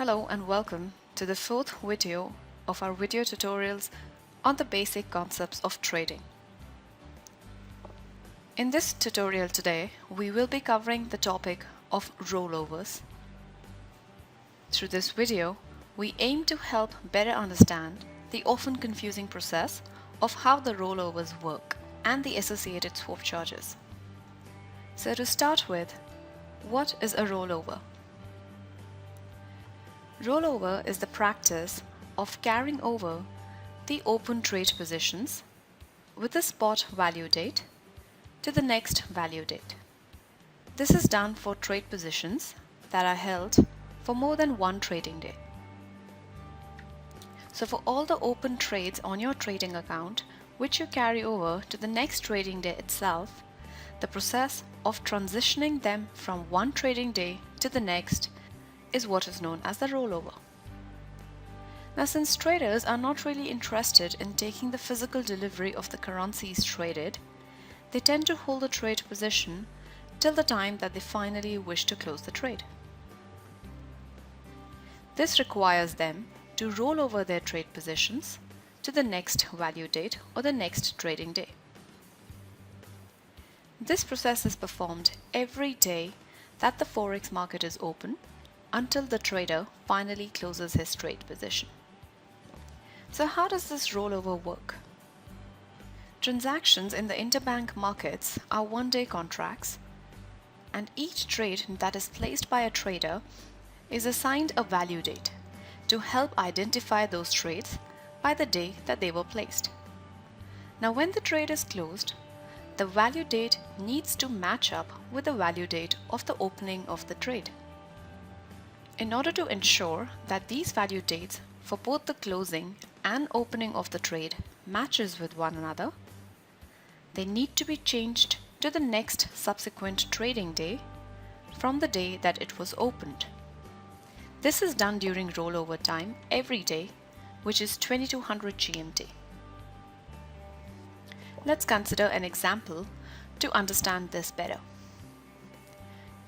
Hello and welcome to the fourth video of our video tutorials on the basic concepts of trading. In this tutorial today, we will be covering the topic of rollovers. Through this video, we aim to help better understand the often confusing process of how the rollovers work and the associated swap charges. So to start with, what is a rollover? Rollover is the practice of carrying over the open trade positions with the spot value date to the next value date. This is done for trade positions that are held for more than one trading day. So for all the open trades on your trading account which you carry over to the next trading day itself, the process of transitioning them from one trading day to the next is what is known as the rollover. Now, since traders are not really interested in taking the physical delivery of the currencies traded, they tend to hold the trade position till the time that they finally wish to close the trade. This requires them to roll over their trade positions to the next value date or the next trading day. This process is performed every day that the Forex market is open until the trader finally closes his trade position. So how does this rollover work? Transactions in the interbank markets are one-day contracts, and each trade that is placed by a trader is assigned a value date to help identify those trades by the day that they were placed. Now, when the trade is closed, the value date needs to match up with the value date of the opening of the trade. In order to ensure that these value dates for both the closing and opening of the trade matches with one another, they need to be changed to the next subsequent trading day from the day that it was opened. This is done during rollover time every day, which is 2200 GMT. Let's consider an example to understand this better.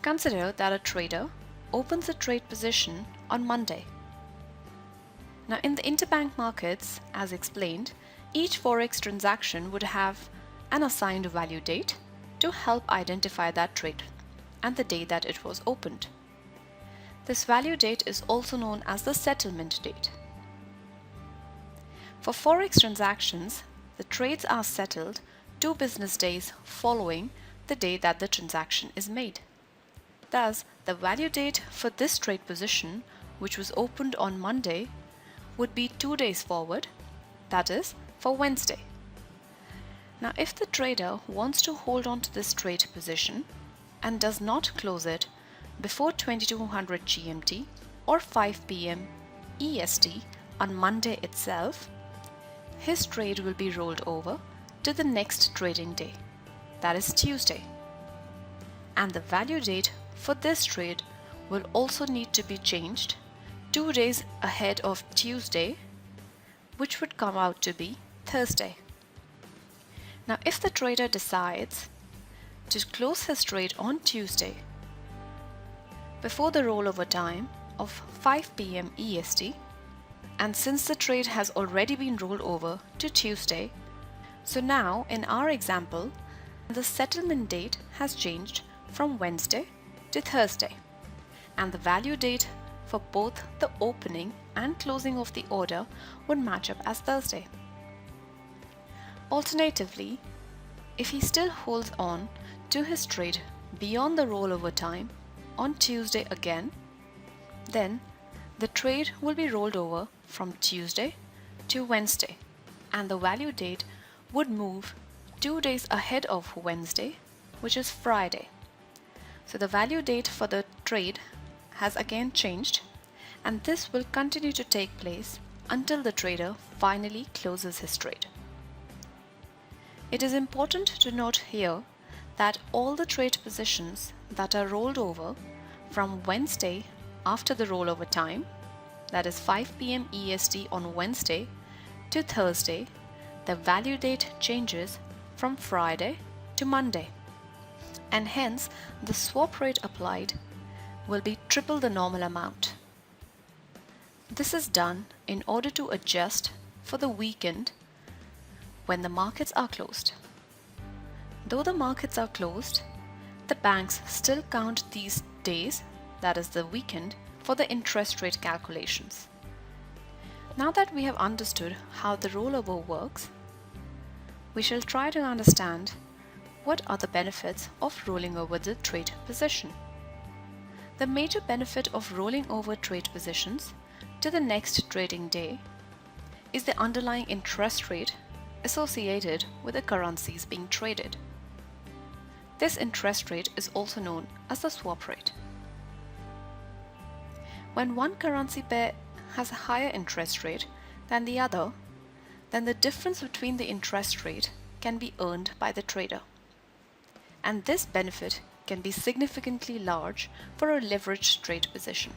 Consider that a trader opens a trade position on Monday. Now, in the interbank markets, as explained, each Forex transaction would have an assigned value date to help identify that trade and the day that it was opened. This value date is also known as the settlement date. For Forex transactions, the trades are settled 2 business days following the day that the transaction is made. Thus, the value date for this trade position, which was opened on Monday, would be 2 days forward, that is, for Wednesday. Now, if the trader wants to hold on to this trade position and does not close it before 2200 GMT or 5 p.m. EST on Monday itself, his trade will be rolled over to the next trading day, that is Tuesday. And the value date for this trade will also need to be changed 2 days ahead of Tuesday, which would come out to be Thursday. Now, if the trader decides to close his trade on Tuesday before the rollover time of 5 p.m. EST, and since the trade has already been rolled over to Tuesday, so now in our example, the settlement date has changed from Wednesday to Thursday, and the value date for both the opening and closing of the order would match up as Thursday. Alternatively, if he still holds on to his trade beyond the rollover time on Tuesday again, then the trade will be rolled over from Tuesday to Wednesday, and the value date would move 2 days ahead of Wednesday, which is Friday. So the value date for the trade has again changed, and this will continue to take place until the trader finally closes his trade. It is important to note here that all the trade positions that are rolled over from Wednesday after the rollover time, that is 5 p.m. EST on Wednesday, to Thursday, the value date changes from Friday to Monday, and hence the swap rate applied will be triple the normal amount. This is done in order to adjust for the weekend when the markets are closed. Though the markets are closed, the banks still count these days, that is the weekend, for the interest rate calculations. Now that we have understood how the rollover works, we shall try to understand what are the benefits of rolling over the trade position. The major benefit of rolling over trade positions to the next trading day is the underlying interest rate associated with the currencies being traded. This interest rate is also known as the swap rate. When one currency pair has a higher interest rate than the other, then the difference between the interest rate can be earned by the trader. And this benefit can be significantly large for a leveraged trade position.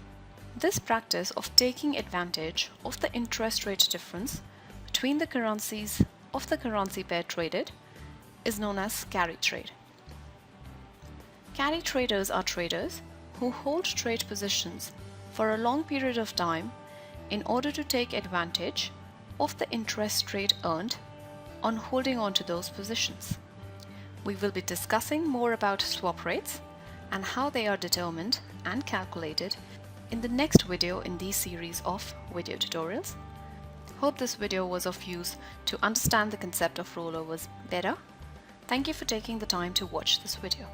This practice of taking advantage of the interest rate difference between the currencies of the currency pair traded is known as carry trade. Carry traders are traders who hold trade positions for a long period of time in order to take advantage of the interest rate earned on holding on to those positions. We will be discussing more about swap rates and how they are determined and calculated in the next video in this series of video tutorials. Hope this video was of use to understand the concept of rollovers better. Thank you for taking the time to watch this video.